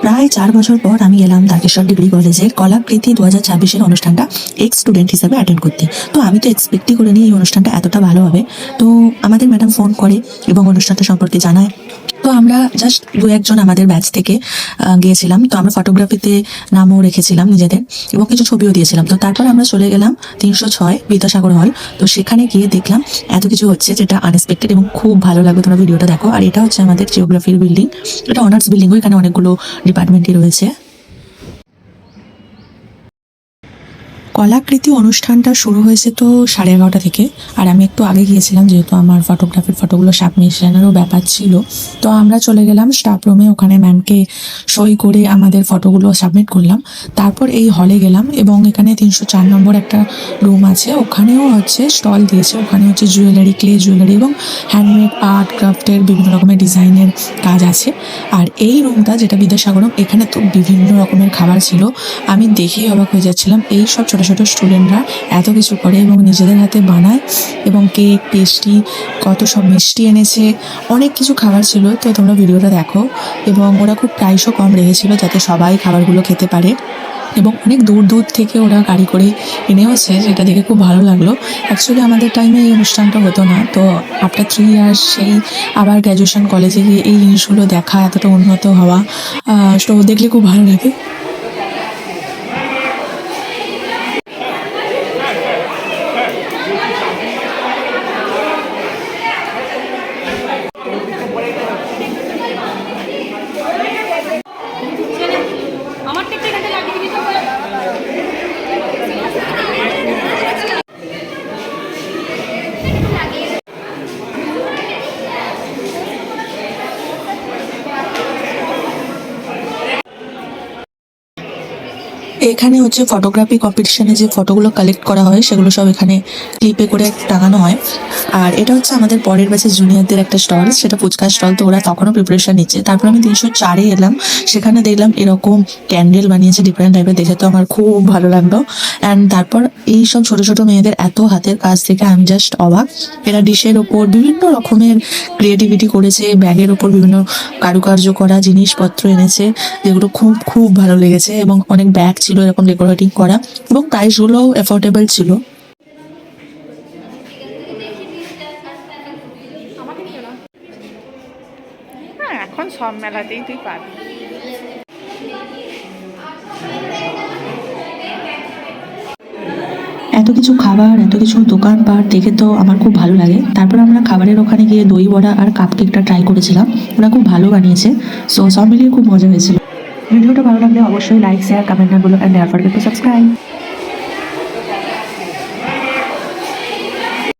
প্রায় 4 বছর পর আমি এলাম তারকেশ্বর ডিগ্রি কলেজের কলাকৃতি 2026-এর অনুষ্ঠানটা এক্স স্টুডেন্ট হিসাবে অ্যাটেন্ড করতে। তো আমি তো এক্সপেক্টই করিনি এই অনুষ্ঠানটা এতটা ভালো হবে। তো আমাদের ম্যাডাম ফোন করে এবং অনুষ্ঠানটা সম্পর্কে জানায়। তো আমরা জাস্ট দু একজন আমাদের ব্যাচ থেকে গিয়েছিলাম। তো আমরা ফটোগ্রাফিতে নামও রেখেছিলাম নিজেদের এবং কিছু ছবিও দিয়েছিলাম। তো তারপর আমরা চলে গেলাম 306 বিদ্যাসাগর হল। তো সেখানে গিয়ে দেখলাম এত কিছু হচ্ছে যেটা আনএক্সপেক্টেড এবং খুব ভালো লাগবে। তোমরা ভিডিওটা দেখো। আর এটা হচ্ছে আমাদের জিওগ্রাফির বিল্ডিং। এটা অনার্স বিল্ডিংও, এখানে অনেকগুলো ডিপার্টমেন্টই রয়েছে। কলাকৃতি অনুষ্ঠানটা শুরু হয়েছে তো 11:30 থেকে। আর আমি একটু আগে গিয়েছিলাম যেহেতু আমার ফটোগ্রাফির ফটোগুলো সাবমিশনেরও ব্যাপার ছিল। তো আমরা চলে গেলাম স্টাফ রুমে, ওখানে ম্যামকে সই করে আমাদের ফটোগুলো সাবমিট করলাম। তারপর এই হলে গেলাম এবং এখানে 304 নম্বর একটা রুম আছে, ওখানেও হচ্ছে স্টল দিয়েছে। ওখানে হচ্ছে জুয়েলারি, ক্লে জুয়েলারি এবং হ্যান্ডমেড আর্ট ক্রাফটের বিভিন্ন রকমের ডিজাইনের কাজ আছে। আর এই রুমটা যেটা বিদ্যাসাগরম, এখানে তো বিভিন্ন রকমের খাবার ছিল। আমি দেখেই অবাক হয়ে যাচ্ছিলাম। এই সব ছোটো ছোটো স্টুডেন্টরা এত কিছু করে এবং নিজেদের হাতে বানায় এবং কেক, পেস্ট্রি, কত সব মিষ্টি এনেছে, অনেক কিছু খাবার ছিল। তো তোমরা ভিডিওটা দেখো। এবং ওরা খুব প্রাইসও কম রেখেছিল যাতে সবাই খাবারগুলো খেতে পারে এবং অনেক দূর দূর থেকে ওরা গাড়ি করে এনেওছে, যেটা দেখে খুব ভালো লাগলো। অ্যাকচুয়ালি আমাদের টাইমে এই অনুষ্ঠানটা হতো না। তো আফটার 3 ইয়ার্স সেই আবার গ্র্যাজুয়েশন কলেজে গিয়ে এই জিনিসগুলো দেখা, এতটা উন্নত হওয়া, তো দেখলে খুব ভালো লাগে। আমার টেকটা এখানে লাগিয়ে দিবি তো। এখানে হচ্ছে ফটোগ্রাফি কম্পিটিশনে যে ফটোগুলো কালেক্ট করা হয় সেগুলো সব এখানে ক্লিপে করে টাঙানো হয়। আর এটা হচ্ছে আমাদের পরের ব্যাচের জুনিয়রদের একটা স্টল, সেটা ফুচকার স্টল। তো ওরা তখনও প্রিপারেশন নিচ্ছে। তারপর আমি 304-এ এলাম, সেখানে দেখলাম এরকম ক্যান্ডেল বানিয়েছে ডিফারেন্ট টাইপের, দেখে তো আমার খুব ভালো লাগলো। অ্যান্ড তারপর এই সব ছোটো ছোটো মেয়েদের এত হাতের কাজ থেকে আমি জাস্ট অবাক। এরা ডিশের ওপর বিভিন্ন রকমের ক্রিয়েটিভিটি করেছে, ব্যাগের ওপর বিভিন্ন কারুকার্য করা জিনিসপত্র এনেছে, যেগুলো খুব খুব ভালো লেগেছে। এবং অনেক ব্যাগ ছিল এরকম ডেকোরেটিং করা এবং প্রাইসগুলোও অ্যাফোর্ডেবল ছিল। আমাকে নিও না। হ্যাঁ, এখন সব মেলাতেই তুই পাবি। এত কিছু খাবার, এত কিছু দোকানপাট দেখে তো আমার খুব ভালো লাগে। তারপর আমরা খাবারের ওখানে গিয়ে দই বড়া আর কাপ কেকটা ট্রাই করেছিলাম। ওরা খুব ভালো বানিয়েছে। সো সব মিলিয়ে খুব মজা হয়েছিল। ভিডিওটা ভালো লাগলে অবশ্যই লাইক, শেয়ার, কমেন্ট না বলো, and never forget to subscribe.